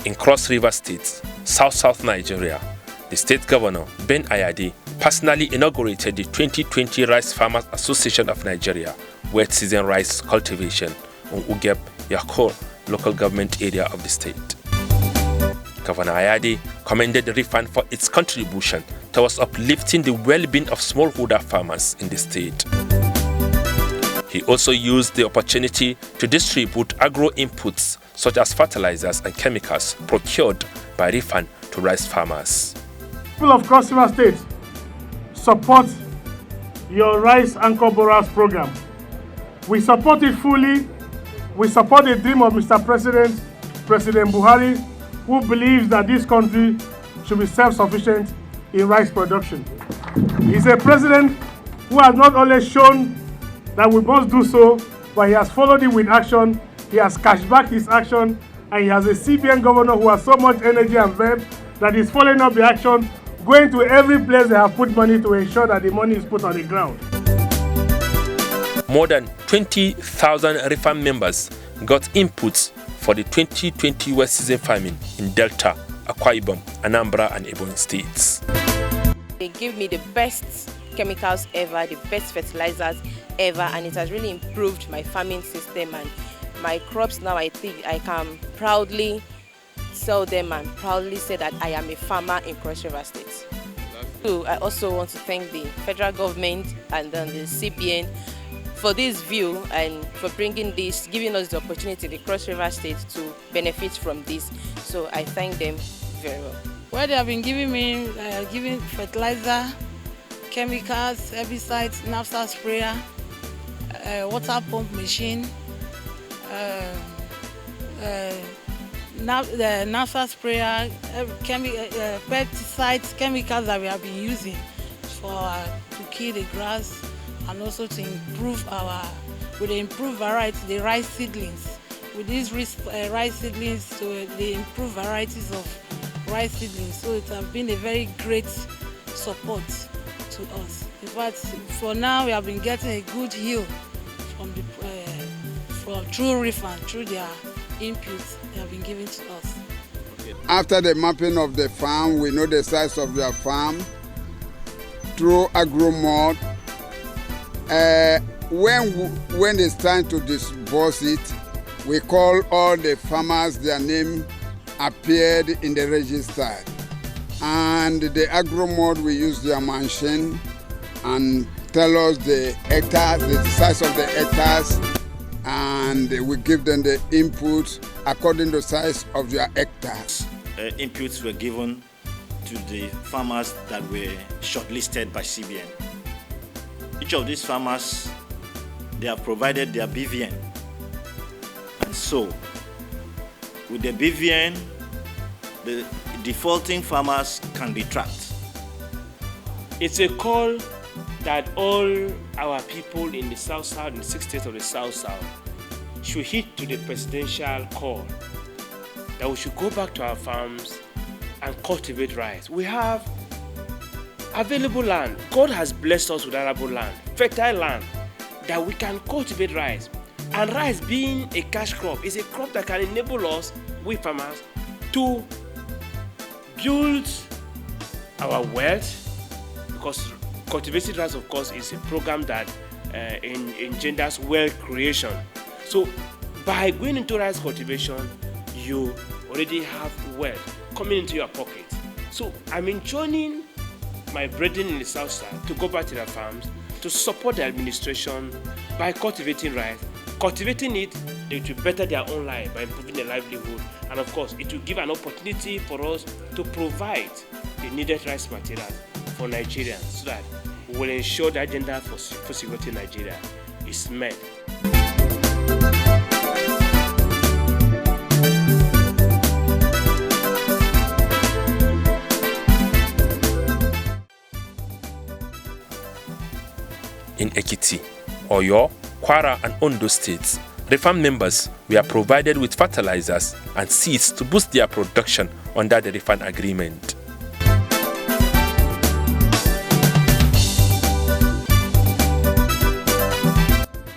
In Cross River State, South Nigeria, the state governor, Ben Ayade, personally inaugurated the 2020 Rice Farmers Association of Nigeria wet season rice cultivation on Ugeb Yakor local government area of the state. Governor Ayade commended Rifan for its contribution towards uplifting the well-being of smallholder farmers in the state. He also used the opportunity to distribute agro inputs such as fertilizers and chemicals procured by Rifan to rice farmers. People of Cross River State, support your Rice Anchor Borers program. We support it fully. We support the dream of Mr. President, President Buhari, who believes that this country should be self-sufficient in rice production. He's a president who has not only shown that we must do so, but he has followed it with action. He has cashed back his action, and he has a CBN governor who has so much energy and verve that is following up the action, going to every place they have put money to ensure that the money is put on the ground. More than 20,000 Rifan members got inputs for the 2020 wet season farming in Delta, Akwa Ibom, Anambra and Ebonyi states. They give me the best chemicals ever, the best fertilizers ever, and it has really improved my farming system and my crops. Now I think I can proudly sell them and proudly say that I am a farmer in Cross River State. So I also want to thank the federal government and then the CBN for this view and for bringing this, giving us the opportunity, the Cross River State, to benefit from this. So I thank them very well. Well, they have been giving me giving fertilizer, chemicals, herbicides, naphtha sprayer, water pump machine, the naphtha sprayer, pesticides, chemicals that we have been using to kill the grass, and also to improve with the improved variety, the rice seedlings. With these rice seedlings, so they improve varieties of rice seedlings. So it has been a very great support to us. In fact, for now we have been getting a good yield through Rifan, through their inputs they have been giving to us. After the mapping of the farm, we know the size of their farm through agro-mod. When it's time to disburse it, we call all the farmers, their name appeared in the register. And the agro-mod, we use their machine and tell us the hectares, the size of the hectares, and we give them the inputs according to the size of their hectares. Inputs were given to the farmers that were shortlisted by CBN. Each of these farmers, they have provided their BVN. And so, with the BVN, the defaulting farmers can be tracked. It's a call that all our people in the South-South, in the 6 states of the South-South, should heed to the presidential call that we should go back to our farms and cultivate rice. We have available land. God has blessed us with arable land, fertile land, that we can cultivate rice. And rice, being a cash crop, is a crop that can enable us, we farmers, to build our wealth, because cultivated rice, of course, is a program that engenders wealth creation. So by going into rice cultivation, you already have wealth coming into your pocket. So I'm enjoining my brethren in the South Side to go back to their farms, to support the administration by cultivating rice. Cultivating it, they will better their own life by improving their livelihood. And of course, it will give an opportunity for us to provide the needed rice materials for Nigerians, so that we will ensure the agenda for food security in Nigeria is met. In Ekiti, Oyo, Kwara and Ondo states, Rifan members were provided with fertilizers and seeds to boost their production under the Rifan agreement.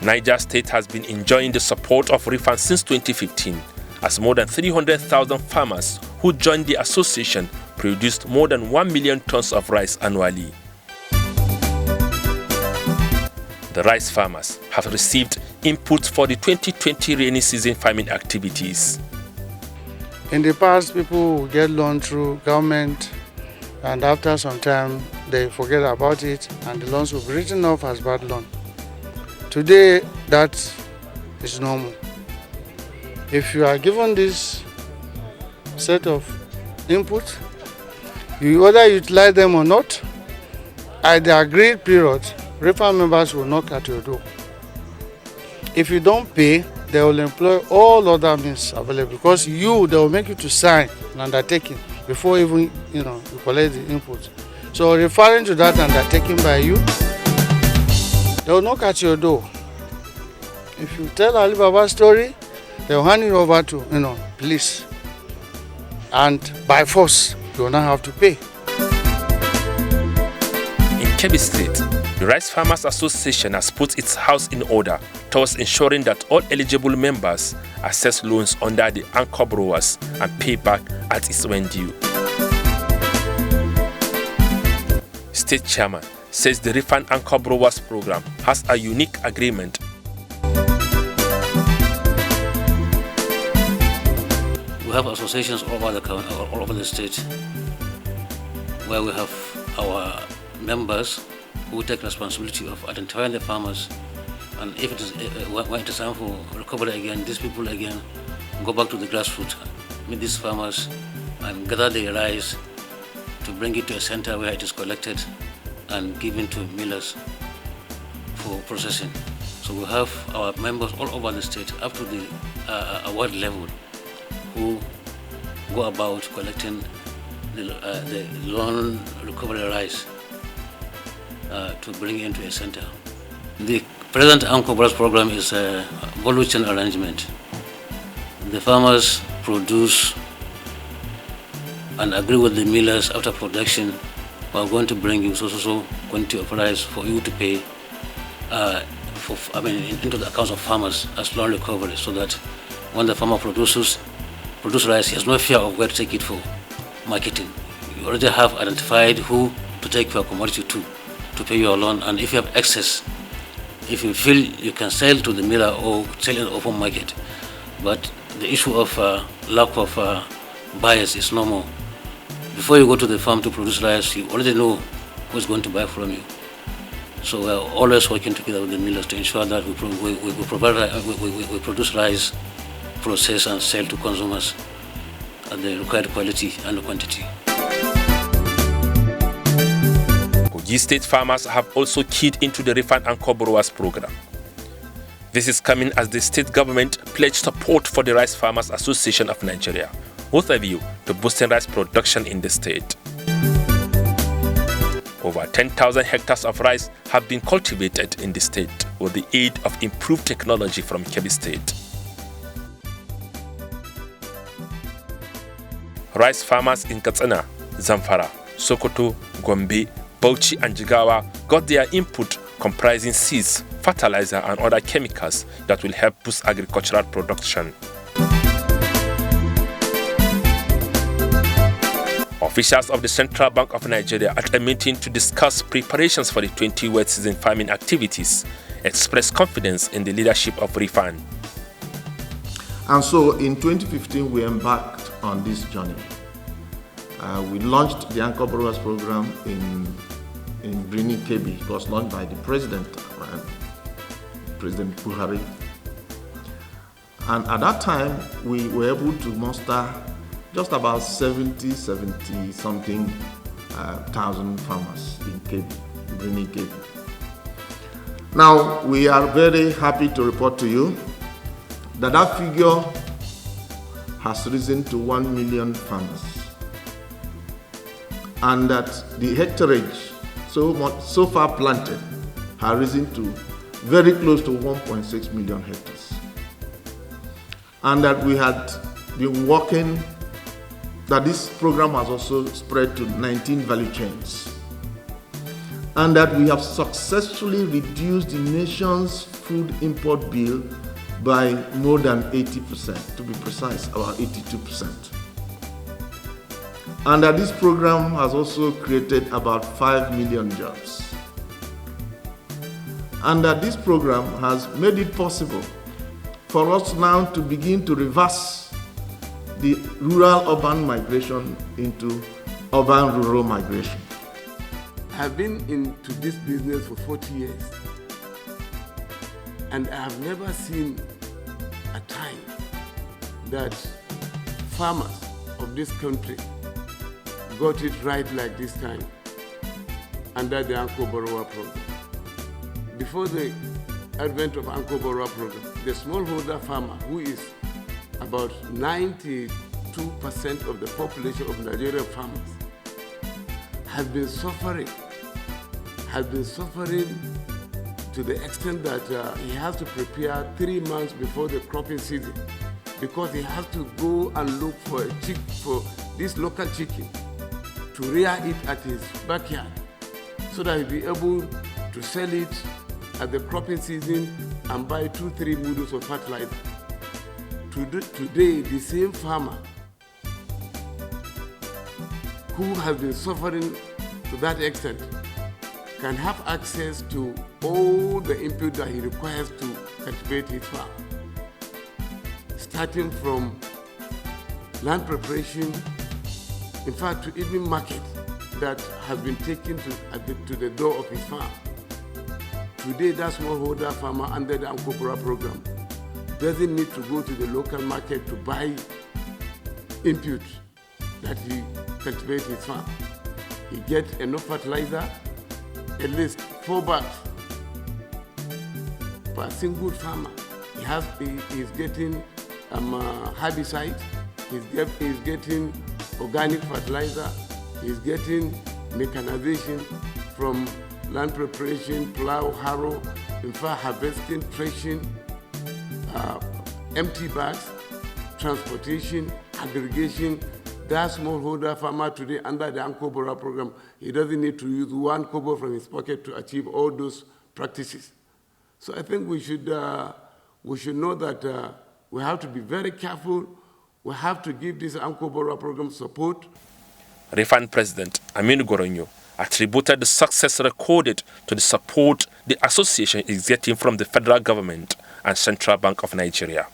Niger State has been enjoying the support of Rifan since 2015 as more than 300,000 farmers who joined the association produced more than 1 million tons of rice annually. The rice farmers have received inputs for the 2020 rainy season farming activities. In the past, people would get loan through government, and after some time, they forget about it, and the loans will be written off as bad loan. Today, that is normal. If you are given this set of inputs, you either utilize them or not. At the agreed period, Rifan members will knock at your door. If you don't pay, they will employ all other means available, because they will make you to sign an undertaking before even you collect the input. So referring to that undertaking by you, they will knock at your door. If you tell Ali Baba's story, they will hand it over to police, and by force you will not have to pay. In Kebbi State, the Rice Farmers Association has put its house in order towards ensuring that all eligible members access loans under the anchor borrowers and pay back at its when due. State Chairman says the Rifan Anchor Borrowers Program has a unique agreement. We have associations all over the state where we have our members who take responsibility of identifying the farmers, and if it is when it is time for recovery again, these people again go back to the grassroots, meet these farmers and gather the rice to bring it to a center where it is collected and given to millers for processing. So we have our members all over the state up to the award level who go about collecting the loan recovery rice to bring into a center. The present Anchor Borrowers program is a value chain arrangement. The farmers produce and agree with the millers after production. We are going to bring you so quantity of rice for you to pay into the accounts of farmers as loan recovery, so that when the farmer produce rice, he has no fear of where to take it for marketing. You already have identified who to take your commodity to pay your loan, and if you have excess, if you feel you can sell to the miller or sell in the open market. But the issue of lack of buyers is normal. Before you go to the farm to produce rice, you already know who's going to buy from you. So we are always working together with the millers to ensure that we produce rice, process and sell to consumers at the required quality and quantity. Kogi State farmers have also keyed into the Rifan Anchor Borrowers program. This is coming as the state government pledged support for the Rice Farmers Association of Nigeria, with a view to boosting rice production in the state. Over 10,000 hectares of rice have been cultivated in the state with the aid of improved technology from Kebbi State. Rice farmers in Katsina, Zamfara, Sokoto, Gombe, Bauchi and Jigawa got their input comprising seeds, fertilizer and other chemicals that will help boost agricultural production. Officials of the Central Bank of Nigeria at a meeting to discuss preparations for the 2020 wet season farming activities expressed confidence in the leadership of Rifan. And so in 2015 we embarked on this journey. We launched the Anchor Borrowers program in Birnin Kebbi. It was launched by the President Buhari. And at that time, we were able to muster just about 70 something thousand farmers in Kebbi, Birnin Kebbi. Now, we are very happy to report to you that that figure has risen to 1 million farmers, and that the hectareage so far planted has risen to very close to 1.6 million hectares, and that we had been working, that this program has also spread to 19 value chains, and that we have successfully reduced the nation's food import bill by more than 80%, to be precise, about 82%. And that this program has also created about 5 million jobs. And that this program has made it possible for us now to begin to reverse the rural-urban migration into urban-rural migration. I've been into this business for 40 years, and I have never seen a time that farmers of this country got it right like this time under the Anko Borrower program. Before the advent of Anko Borrower program, the smallholder farmer, who is about 92% of the population of Nigerian farmers, has been suffering to the extent that he has to prepare 3 months before the cropping season, because he has to go and look for this local chicken to rear it at his backyard, so that he'll be able to sell it at the cropping season and buy 2-3 muddus of fertilizer. Today, the same farmer who has been suffering to that extent can have access to all the input that he requires to cultivate his farm, starting from land preparation, in fact, to even market that has been taken to the door of his farm. Today, that smallholder farmer under the Anko Borrower program doesn't need to go to the local market to buy input that he cultivates his farm. He gets enough fertilizer, at least 4 bags for a single farmer. He's getting herbicide, he's getting organic fertilizer, he's getting mechanization from land preparation, plow, harrow, in fact, harvesting, threshing, empty bags, transportation, aggregation. That smallholder farmer today under the Anko Borrower program, he doesn't need to use 1 kobo from his pocket to achieve all those practices. So I think we should know that we have to be very careful. We have to give this Anko Borrower program support. Rifan President Aminu Goronyo attributed the success recorded to the support the association is getting from the federal government and Central Bank of Nigeria.